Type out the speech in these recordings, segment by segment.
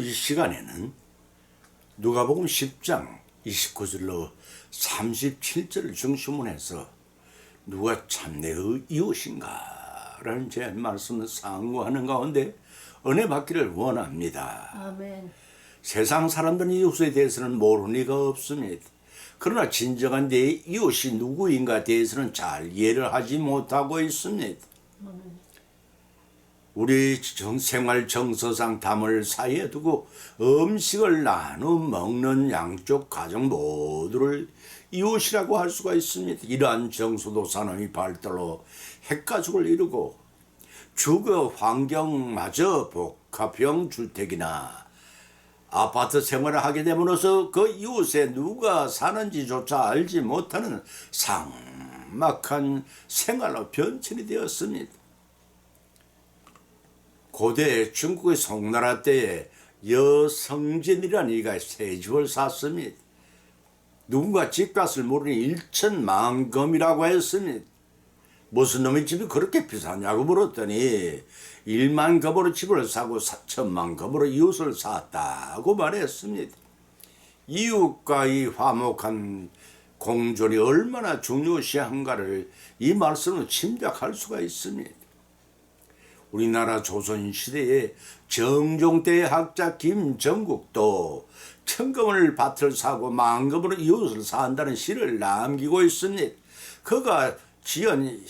오늘 이 시간에는 누가복음 10장 29절로 37절을 중심으로 해서 누가 참내의 이웃인가 라는 제 말씀을 상고하는 가운데 은혜 받기를 원합니다. 아멘. 세상 사람들은 이웃에 대해서는 모르는 리가 없습니다. 그러나 진정한 내 이웃이 누구인가에 대해서는 잘 이해를 하지 못하고 있습니다. 아멘. 우리 생활 정서상 담을 사이에 두고 음식을 나눠 먹는 양쪽 가정 모두를 이웃이라고 할 수가 있습니다. 이러한 정서도 산업이 발달로 핵가족을 이루고 주거 환경마저 복합형 주택이나 아파트 생활을 하게 됨으로써 그 이웃에 누가 사는지조차 알지 못하는 삭막한 생활로 변천이 되었습니다. 고대 중국의 송나라 때에 여성진이라는 이가 새 집을 샀습니다. 누군가 집값을 모르니 1천만 금이라고 했습니다. 무슨 놈의 집이 그렇게 비싸냐고 물었더니 1만 금으로 집을 사고 4천만 금으로 이웃을 샀다고 말했습니다. 이웃과의 화목한 공존이 얼마나 중요시한가를 이 말씀으로 짐작할 수가 있습니다. 우리나라 조선시대의 정종대의 학자 김정국도 천금을 밭을 사고 만금으로 이웃을 산다는 시를 남기고 있습니다. 그가 지은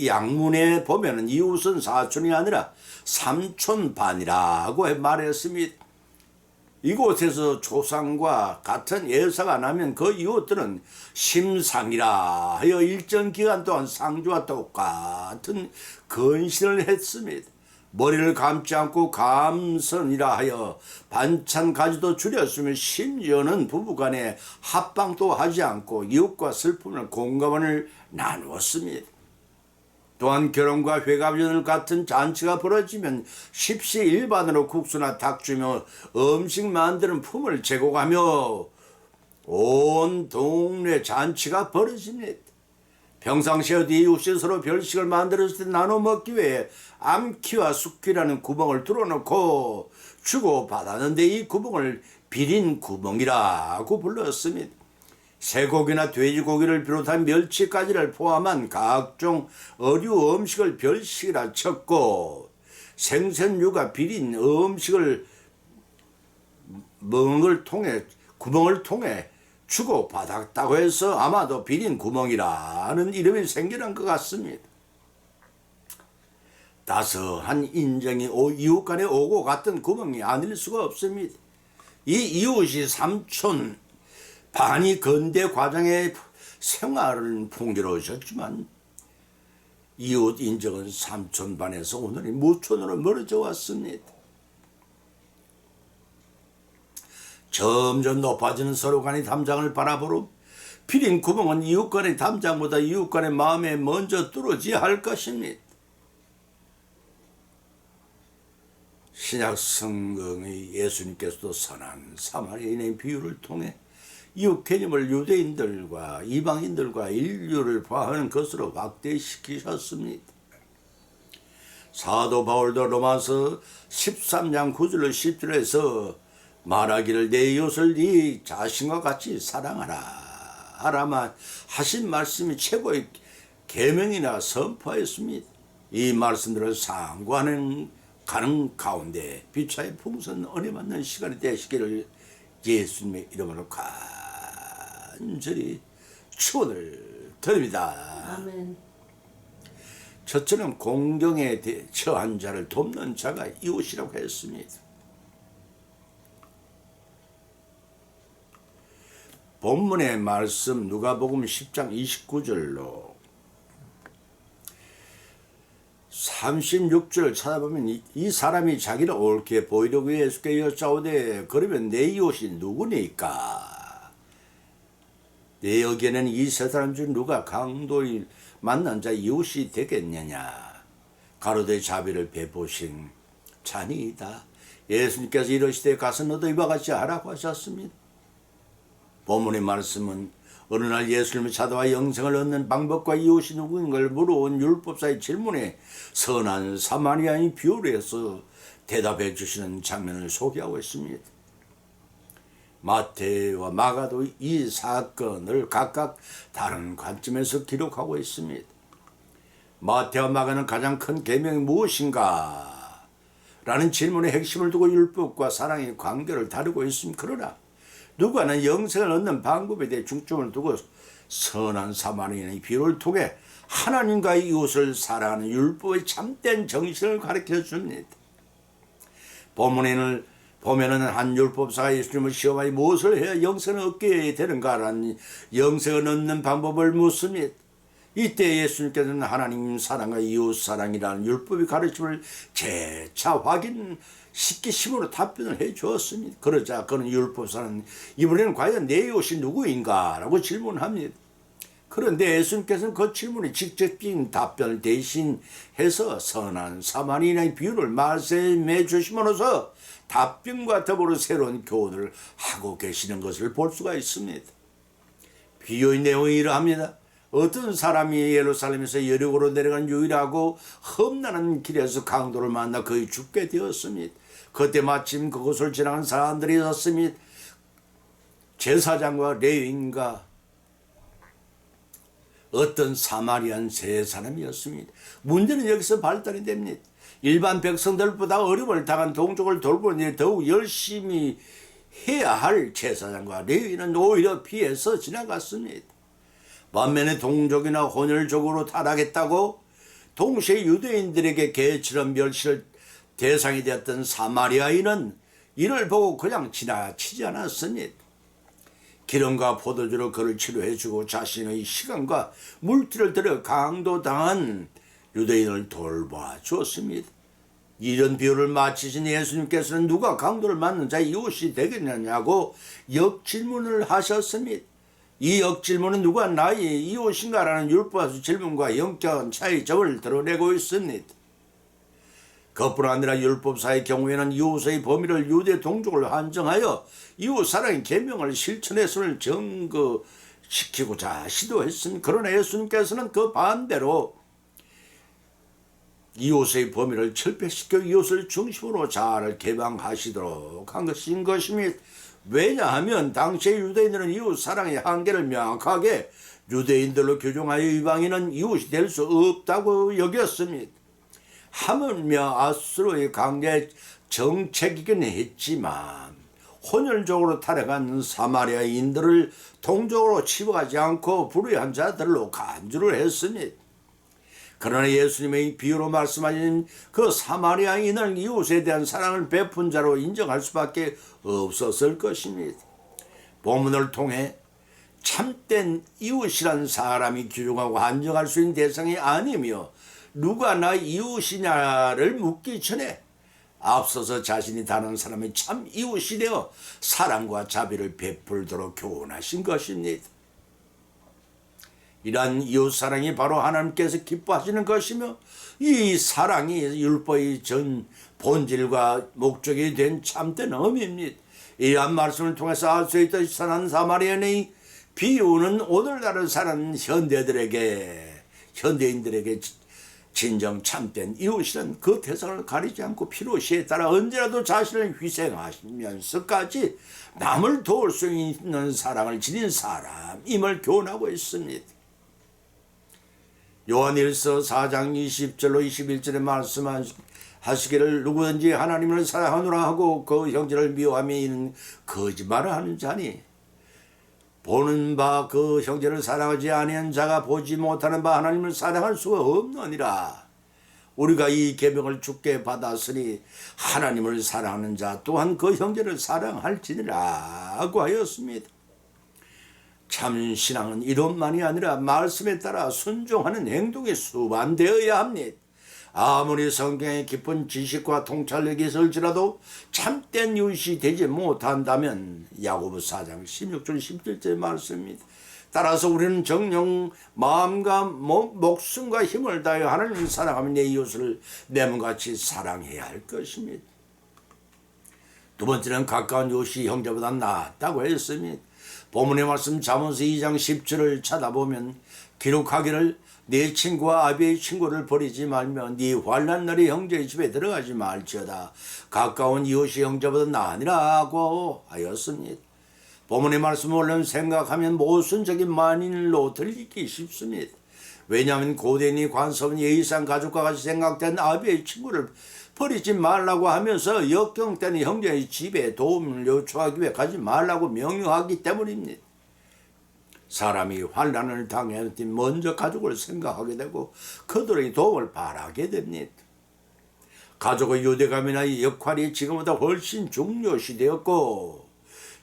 양문에 보면은 이웃은 사촌이 아니라 삼촌반이라고 말했습니다. 이곳에서 조상과 같은 예사가 나면 그 이웃들은 심상이라 하여 일정 기간 동안 상주와 똑같은 건신을 했습니다. 머리를 감지 않고 감선이라 하여 반찬 가지도 줄였으며 심지어는 부부간에 합방도 하지 않고 이웃과 슬픔을 공감을 나누었습니다. 또한 결혼과 회갑연을 같은 잔치가 벌어지면 십시일반으로 국수나 닭 주며 음식 만드는 품을 제공하며 온 동네 잔치가 벌어집니다. 평상시에도 이웃이 서로 별식을 만들었을 때 나눠 먹기 위해 암키와 숙기라는 구멍을 뚫어놓고 주고 받았는데 이 구멍을 비린 구멍이라고 불렀습니다. 쇠고기나 돼지고기를 비롯한 멸치까지를 포함한 각종 어류 음식을 별식이라 쳤고 생선류가 비린 음식을 먹은 걸 통해 구멍을 통해 주고 받았다고 해서 아마도 비린 구멍이라는 이름이 생겨난 것 같습니다. 따스한 인정이 이웃 간에 오고 갔던 구멍이 아닐 수가 없습니다. 이 이웃이 삼촌 반이 근대 과정의 생활은 풍요로우셨지만 이웃 인정은 삼촌반에서 오늘이 무촌으로 멀어져 왔습니다. 점점 높아지는 서로 간의 담장을 바라보러 비린 구멍은 이웃 간의 담장보다 이웃 간의 마음에 먼저 뚫어져야 할 것입니다. 신약 성경의 예수님께서도 선한 사마리아인의 비유를 통해 이웃 개념을 유대인들과 이방인들과 인류를 포함하는 것으로 확대시키셨습니다. 사도 바울도 로마서 13장 9절로 10절에서 말하기를 내 이웃을 네 자신과 같이 사랑하라 하라만 하신 말씀이 최고의 계명이나 선포했습니다. 이 말씀들을 상고하는 가는 가운데 비차의 풍선 은혜 받는 시간이 되시기를 예수님의 이름으로 간절히 축원을 드립니다. 아멘. 첫째는 공경에 처한 자를 돕는 자가 이웃이라고 했습니다. 본문의 말씀 누가복음 10장 29절로 36절 찾아보면 이 사람이 자기를 옳게 보이려고 예수께 여짜오되 그러면 내 이웃이 누구니까? 내 여기에는 이 세 사람 중 누가 강도를 만난 자 이웃이 되겠느냐? 가로되 자비를 베푸신 자니이다. 예수님께서 이러시되 가서 너도 이와 같이 하라고 하셨습니다. 본문의 말씀은 어느 날 예수님을 찾아와 영생을 얻는 방법과 이웃이 누구인 걸 물어온 율법사의 질문에 선한 사마리아인이 비유를 해서 대답해 주시는 장면을 소개하고 있습니다. 마태와 마가도 이 사건을 각각 다른 관점에서 기록하고 있습니다. 마태와 마가는 가장 큰 계명이 무엇인가? 라는 질문의 핵심을 두고 율법과 사랑의 관계를 다루고 있습니다. 그러나 누가는 영생을 얻는 방법에 대해 중점을 두고 선한 사마리아인의 비유를 통해 하나님과 이웃을 사랑하는 율법의 참된 정신을 가르쳐 줍니다. 본문에는 보면은 한 율법사가 예수님을 시험하여 무엇을 해야 영생을 얻게 되는가라는 영생을 얻는 방법을 묻습니다. 이때 예수님께서는 하나님 사랑과 이웃 사랑이라는 율법의 가르침을 재차 확인시키심으로 답변을 해 주었습니다. 그러자 그는 율법사는 이번에는 과연 내 이웃이 누구인가? 라고 질문합니다. 그런데 예수님께서는 그 질문에 직접적인 답변을 대신해서 선한 사마리아인의 비유를 말씀해 주심으로써 답변과 더불어 새로운 교훈을 하고 계시는 것을 볼 수가 있습니다. 비유의 내용이 이러합니다. 어떤 사람이 예루살렘에서 여리고로 내려간 유일하고 험난한 길에서 강도를 만나 거의 죽게 되었습니다. 그때 마침 그곳을 지나간 사람들이 있었습니다. 제사장과 레위인과 어떤 사마리안 세 사람이었습니다. 문제는 여기서 발달이 됩니다. 일반 백성들보다 어려움을 당한 동족을 돌보니 더욱 열심히 해야 할 제사장과 레위인은 오히려 피해서 지나갔습니다. 반면에 동족이나 혼혈족으로 타락했다고 동시에 유대인들에게 개처럼 멸시할 대상이 되었던 사마리아인은 이를 보고 그냥 지나치지 않았습니다. 기름과 포도주로 그를 치료해주고 자신의 시간과 물질을 들여 강도당한 유대인을 돌봐 주었습니다. 이런 비유를 마치신 예수님께서는 누가 강도를 맞는 자의 이웃이 되겠느냐고 역질문을 하셨습니다. 이 역질문은 누가 나의 이웃인가라는 율법 질문과 영적인 차이점을 드러내고 있습니다. 그뿐 아니라 율법사의 경우에는 이웃의 범위를 유대 동족을 한정하여 이웃 사랑의 계명을 실천해서를 증거시키고자 시도했습니다. 그러나 예수님께서는 그 반대로 이웃의 범위를 철폐시켜 이웃을 중심으로 잘 개방하시도록 한 것입니다. 왜냐하면 당시의 유대인들은 이웃 사랑의 한계를 명확하게 유대인들로 규정하여 이방인은 이웃이 될 수 없다고 여겼습니다. 하물며 아수르의 강제 정책이긴 했지만 혼혈적으로 타락한 사마리아인들을 동족으로 치부하지 않고 불의한 자들로 간주를 했습니다. 그러나 예수님의 비유로 말씀하신 그 사마리아인을 이웃에 대한 사랑을 베푼 자로 인정할 수밖에 없었을 것입니다. 본문을 통해 참된 이웃이란 사람이 규정하고 한정할 수 있는 대상이 아니며 누가 나 이웃이냐를 묻기 전에 앞서서 자신이 다른 사람의 참 이웃이 되어 사랑과 자비를 베풀도록 교훈하신 것입니다. 이러한 이웃사랑이 바로 하나님께서 기뻐하시는 것이며 이 사랑이 율법의 전 본질과 목적이 된 참된 의미입니다. 이러한 말씀을 통해서 알 수 있듯이 선한 사마리아인의 비유는 오늘날을 사는 현대인들에게 진정 참된 이웃이란 그 대상을 가리지 않고 필요시에 따라 언제라도 자신을 희생하시면서까지 남을 도울 수 있는 사랑을 지닌 사람임을 교훈하고 있습니다. 요한일서 4장 20절로 21절에 말씀하시기를 누구든지 하나님을 사랑하노라 하고 그 형제를 미워하며 이는 거짓말을 하는 자니 보는 바 그 형제를 사랑하지 아니한 자가 보지 못하는 바 하나님을 사랑할 수가 없느니라. 우리가 이 계명을 주께 받았으니 하나님을 사랑하는 자 또한 그 형제를 사랑할지니라고 하였습니다. 참 신앙은 이론만이 아니라 말씀에 따라 순종하는 행동이 수반되어야 합니다. 아무리 성경의 깊은 지식과 통찰력이 있을지라도 참된 이웃이 되지 못한다면 야고보서 4장 16절 17절 말씀입니다. 따라서 우리는 정령 마음과 목숨과 힘을 다하여 하나님을 사랑하며 내 이웃을 내 몸같이 사랑해야 할 것입니다. 두 번째는 가까운 이웃이 형제보다 낫다고 했으니 본문의 말씀 잠언서 2장 10절을 찾아보면 기록하기를 네 친구와 아비의 친구를 버리지 말며 네 환난 날에 형제의 집에 들어가지 말지어다. 가까운 이웃이 형제보다 나으니라고 하였습니다. 본문의 말씀을 얼른 생각하면 모순적인 만인으로 들리기 쉽습니다. 왜냐하면 고대인이 관섭은 예의상 가족과 같이 생각된 아비의 친구를 버리지 말라고 하면서 역경때는 형제의 집에 도움을 요청하기 위해 가지 말라고 명령하기 때문입니다. 사람이 환난을 당할 때 먼저 가족을 생각하게 되고 그들의 도움을 바라게 됩니다. 가족의 유대감이나 역할이 지금보다 훨씬 중요시 되었고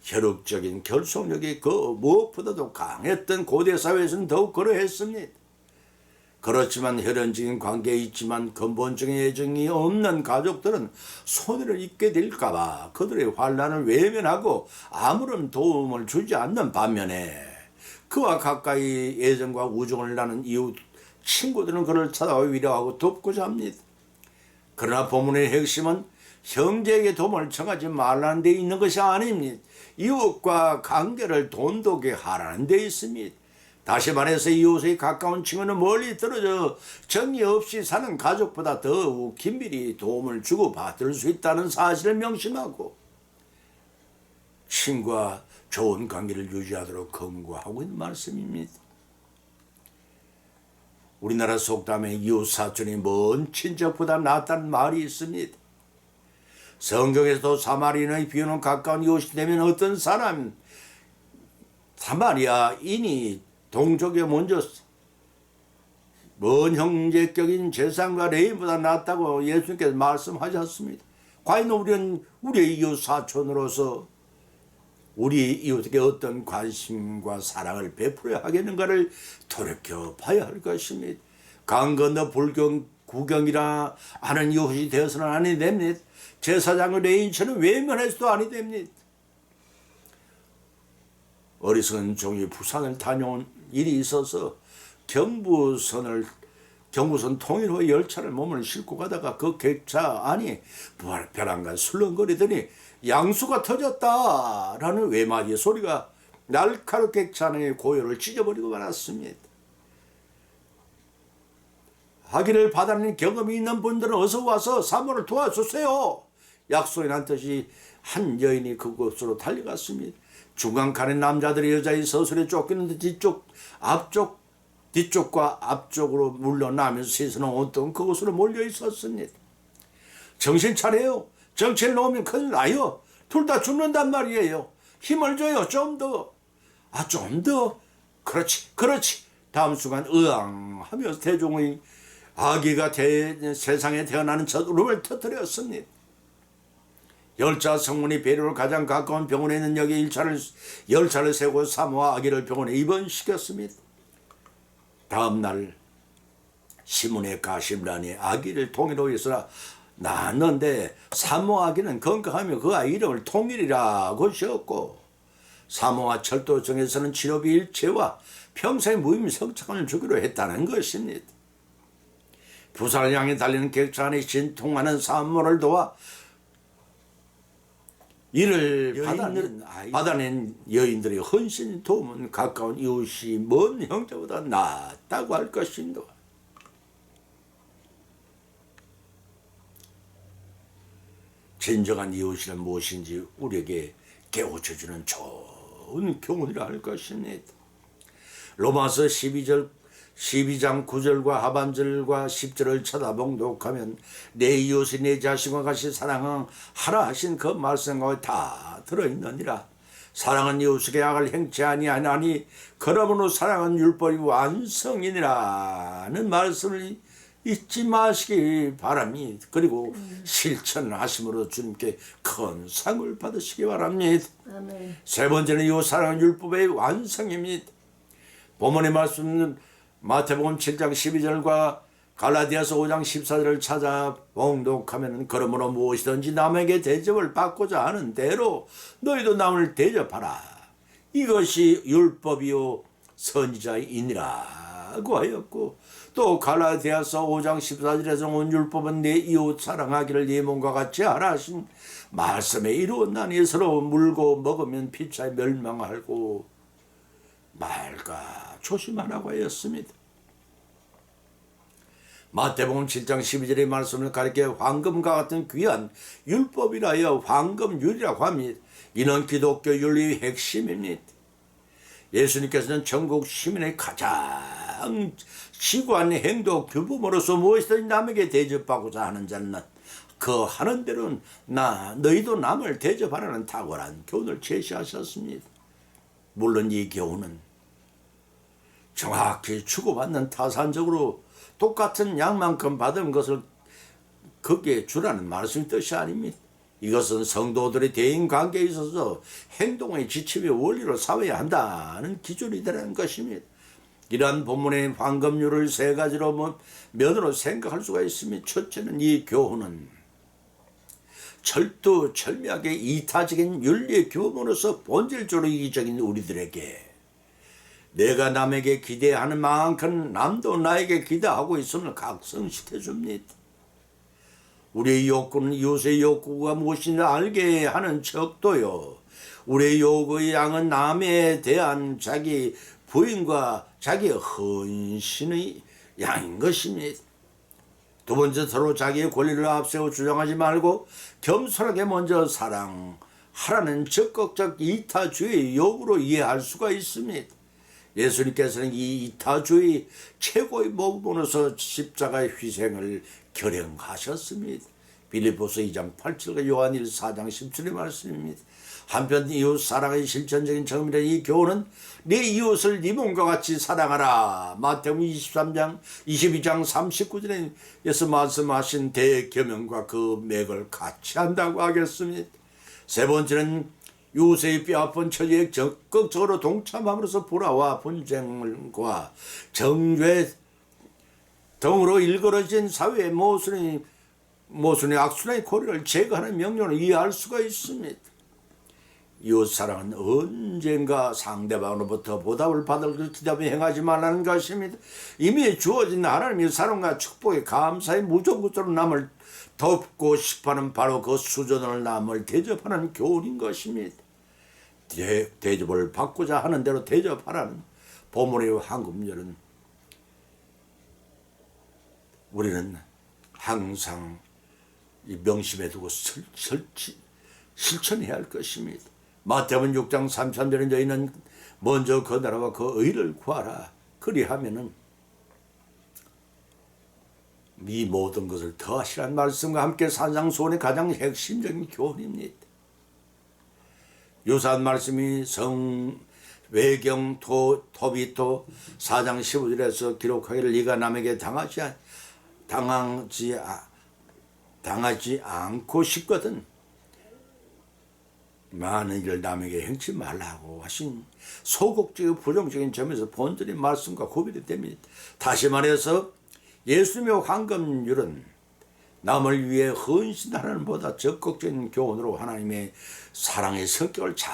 혈육적인 결속력이 그 무엇보다도 강했던 고대 사회에서는 더욱 그러했습니다. 그렇지만 혈연적인 관계에 있지만 근본적인 애정이 없는 가족들은 손해를 입게 될까봐 그들의 환난을 외면하고 아무런 도움을 주지 않는 반면에 그와 가까이 애정과 우정을 나눈 이웃 친구들은 그를 찾아와 위로하고 돕고자 합니다. 그러나 본문의 핵심은 형제에게 도움을 청하지 말라는 데 있는 것이 아닙니다. 이웃과 관계를 돈독하게 하라는 데 있습니다. 다시 말해서 이웃의 가까운 친구는 멀리 떨어져 정이 없이 사는 가족보다 더욱 긴밀히 도움을 주고받을 수 있다는 사실을 명심하고 친구와 좋은 관계를 유지하도록 권고하고 있는 말씀입니다. 우리나라 속담에 이웃 사촌이 먼 친척보다 낫다는 말이 있습니다. 성경에서도 사마리아인의 비유는 가까운 이웃이 되면 어떤 사람 사마리아인이 동족에 먼저 먼 형제격인 제사장과 레위인보다 낫다고 예수님께서 말씀하셨습니다. 과연 우리는 우리의 이웃 사촌으로서 우리 이웃에게 어떤 관심과 사랑을 베풀어야 하겠는가를 돌이켜 봐야 할 것입니다. 강 건너 불경 구경이라 하는 이웃이 되어서는 아니 됩니다. 제사장의 레위인처럼 외면해서도 아니 됩니다. 어리석은 종이 부산을 다녀온 일이 있어서 경부선 통일호 열차를 몸을 싣고 가다가 그 객차 안이 벼랑간 술렁거리더니 양수가 터졌다라는 외마디 소리가 날카롭게 객차 안의 고요를 찢어버리고 말았습니다. 학위를 받아낸 경험이 있는 분들은 어서 와서 사모를 도와주세요. 약속이 난 듯이 한 여인이 그곳으로 달려갔습니다. 중간칸에 남자들이 여자의 서술에 쫓기는 뒤쪽과 앞쪽으로 물러나면서 시선은 온통 그곳으로 몰려 있었습니다. 정신 차려요. 정체를 놓으면 큰일 나요. 둘 다 죽는단 말이에요. 힘을 줘요. 좀 더. 좀 더. 그렇지. 다음 순간 으앙 하면서 대종의 아기가 세상에 태어나는 첫 울음을 터뜨렸습니다. 열차 성문이 배로를 가장 가까운 병원에 있는 여기 열차를 세우고 사모와 아기를 병원에 입원시켰습니다. 다음 날 신문의 가심란에 아기를 통일호에서 낳았는데 사모 아기는 건강하며 그 아이 이름을 통일이라고 지었고 사모와 철도청에서는 치료비 일체와 평생 무임승차권을 주기로 했다는 것입니다. 부산을 향해 달리는 객차 안에 진통하는 사모를 도와 이를 받아낸 여인들의 헌신 도움은 가까운 이웃이 먼 형제보다 낫다고 할 것입니다. 진정한 이웃이란 무엇인지 우리에게 깨우쳐주는 좋은 교훈이라 할 것입니다. 로마서 12장 9절과 하반절과 10절을 쳐다봉독하면 내 이웃이 내 자신과 같이 사랑하라 하신 그 말씀과 다 들어있느니라. 사랑은 이웃에게 악을 행치 아니하나니 그러므로 사랑은 율법이 완성이니라는 말씀을 잊지 마시기 바랍니다. 그리고 실천하심으로 주님께 큰 상을 받으시기 바랍니다. 아멘. 세 번째는 이웃 사랑은 율법의 완성입니다. 본문의 말씀은 마태복음 7장 12절과 갈라디아서 5장 14절을 찾아 봉독하면 그러므로 무엇이든지 남에게 대접을 받고자 하는 대로 너희도 남을 대접하라. 이것이 율법이요 선지자이니라고 하였고 또 갈라디아서 5장 14절에서 온 율법은 내 이웃 사랑하기를 네 몸과 같이 하라 하신 말씀에 이루었나니 서로 물고 먹으면 피차에 멸망하고 말까 조심하라고 하였습니다. 마태복음 7장 12절의 말씀을 가리켜 황금과 같은 귀한 율법이라 하여 황금율이라고 합니다. 이는 기독교 윤리의 핵심입니다. 예수님께서는 전국 시민의 가장 지구한 행동 규범으로서 무엇이든 남에게 대접하고자 하는 자는 그 하는 대로 너희도 남을 대접하라는 탁월한 교훈을 제시하셨습니다. 물론 이 교훈은 정확히 주고받는 타산적으로 똑같은 양만큼 받은 것을 거기에 주라는 말씀의 뜻이 아닙니다. 이것은 성도들의 대인관계에 있어서 행동의 지침의 원리로 삼아야 한다는 기준이 되는 것입니다. 이러한 본문의 황금률을 세 가지로 면으로 생각할 수가 있습니다. 첫째는 이 교훈은 철두철미하게 이타적인 윤리의 규범으로서 본질적으로 이기적인 우리들에게 내가 남에게 기대하는 만큼 남도 나에게 기대하고 있음을 각성시켜 줍니다. 우리의 욕구는 이웃의 욕구가 무엇인지 알게 하는 척도요. 우리의 요구의 양은 남에 대한 자기 부인과 자기의 헌신의 양인 것입니다. 두 번째, 서로 자기의 권리를 앞세워 주장하지 말고 겸손하게 먼저 사랑하라는 적극적 이타주의 요구로 이해할 수가 있습니다. 예수님께서는 이 이타주의 최고의 모범으로서 십자가의 희생을 결행하셨습니다. 빌립보서 2장 8절과 요한 4장 10절의 말씀입니다. 한편 이웃 사랑의 실천적인 처음이라 이 교훈은 내 이웃을 네 몸과 같이 사랑하라. 마태복음 22장 39절에 예수 말씀하신 대계명과 그 맥을 같이 한다고 하겠습니다. 세 번째는 이웃의 뼈아픈 처지에 적극적으로 동참함으로써 불화와 분쟁과 정죄 등으로 일그러진 사회의 모순의 악순환의 고리를 제거하는 명령을 이해할 수가 있습니다. 이웃사랑은 언젠가 상대방으로부터 보답을 받을 그 기답에 행하지 말라는 것입니다. 이미 주어진 하나님의 사랑과 축복에 감사의 무조건으로 남을 돕고 싶어하는 바로 그 수준을 남을 대접하는 교훈인 것입니다. 대접을 받고자 하는 대로 대접하라는 본문의 황금률은 우리는 항상 명심해 두고 실천해야 할 것입니다. 마태복음 6장 33절에 너희는 먼저 그 나라와 그 의를 구하라. 그리하면은 이 모든 것을 더하시라는 말씀과 함께 산상수훈의 가장 핵심적인 교훈입니다. 유사한 말씀이 외경 토비토 4장 15절에서 기록하기를 네가 남에게 당하지 않고 싶거든 많은 일을 남에게 행치 말라고 하신 소극적이고 부정적인 점에서 본질의 말씀과 구별이 됩니다. 다시 말해서 예수님의 황금률은 남을 위해 헌신하는 보다 적극적인 교훈으로 하나님의 사랑의 성격을 잘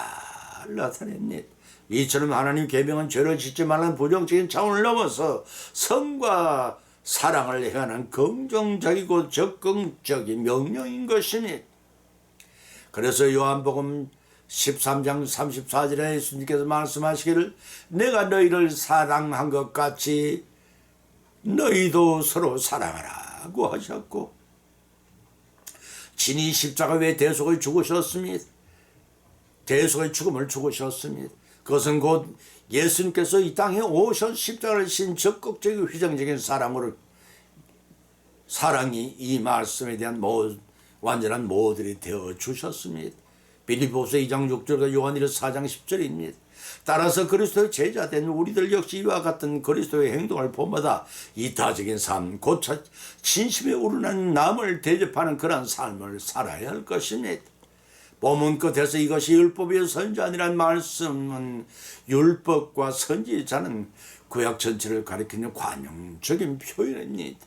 나타냅니다. 이처럼 하나님 계명은 죄를 짓지 말라는 부정적인 차원을 넘어서 성과 사랑을 향한 긍정적이고 적극적인 명령인 것이니 그래서 요한복음 13장 34절에 예수님께서 말씀하시기를 내가 너희를 사랑한 것 같이 너희도 서로 사랑하라고 하셨고 진이 십자가 외에 대속의 죽으셨습니다. 대속의 죽음을 죽으셨습니다. 그것은 곧 예수님께서 이 땅에 오셔 십자가를 신 적극적이고 희생적인 사랑이 이 말씀에 대한 완전한 모델이 되어 주셨습니다. 빌립보서 2장 6절과 요한일서 4장 10절입니다. 따라서 그리스도의 제자된 우리들 역시 이와 같은 그리스도의 행동을 본받아 이타적인 삶, 곧 진심에 우러나는 남을 대접하는 그런 삶을 살아야 할 것입니다. 본문 끝에서 이것이 율법의 선지자니란 말씀은 율법과 선지자는 구약 전체를 가리키는 관용적인 표현입니다.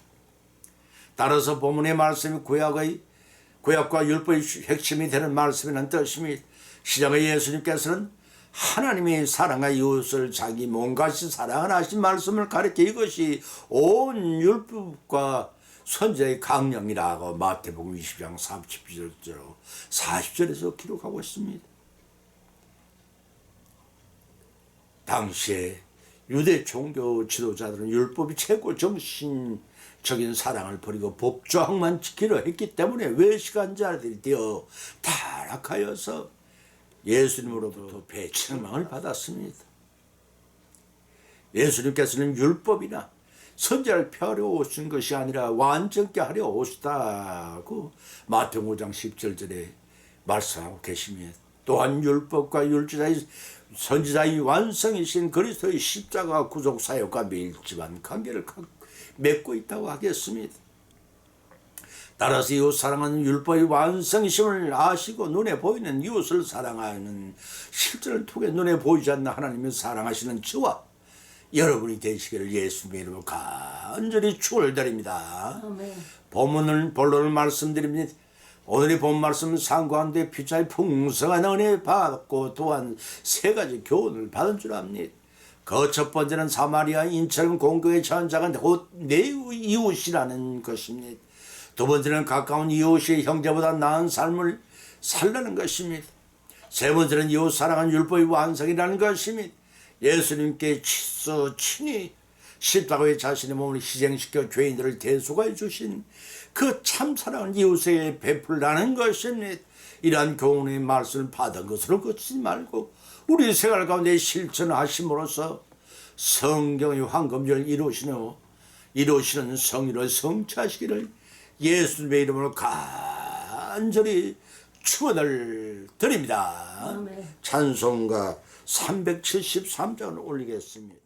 따라서 본문의 말씀이 구약과 율법의 핵심이 되는 말씀이라는 뜻입니다. 시작의 예수님께서는 하나님의 사랑과 이웃을 자기 몸같이 사랑을 하신 말씀을 가르쳐 이것이 온 율법과 선지자의 강령이라고 마태복음 20장 30절로 40절에서 기록하고 있습니다. 당시에 유대 종교 지도자들은 율법이 최고 정신적인 사랑을 버리고 법조항만 지키려 했기 때문에 외식한자들이 되어 타락하여서 예수님으로부터 배척망을 받았습니다. 예수님께서는 율법이나 선지자를 펴려 오신 것이 아니라 완전케 하려 오시다고 마태복음 5장 17절에 말씀하고 계십니다. 또한 율법과 율지자의 선지자의 완성이신 그리스도의 십자가 구속 사역과 밀접한 관계를 맺고 있다고 하겠습니다. 따라서 이웃 사랑은 율법의 완성이심을 아시고 눈에 보이는 이웃을 사랑하는 실제를 통해 눈에 보이지 않는 하나님을 사랑하시는 저와 여러분이 되시기를 예수님의 이름으로 간절히 축원드립니다. 본론을 말씀드립니다. 오늘의 본 말씀 상고한데 피차의 풍성한 은혜 받고 또한 세 가지 교훈을 받은 줄 압니다. 그 첫 번째는 사마리아인처럼 공경에 처한 자가 곧 내 이웃이라는 것입니다. 두 번째는 가까운 이웃이 형제보다 나은 삶을 살라는 것입니다. 세 번째는 이웃 사랑은 율법의 완성이라는 것입니다. 예수님께 친히 십자가에 자신의 몸을 희생시켜 죄인들을 대속해 주신 그 참사랑을 이웃에게 베풀라는 것입니다. 이러한 교훈의 말씀을 받은 것으로 그치지 말고 우리 생활 가운데 실천하심으로써 성경의 황금절을 이루시는 성의를 성취하시기를 예수님의 이름으로 간절히 축원을 드립니다. 찬송가 373장을 올리겠습니다.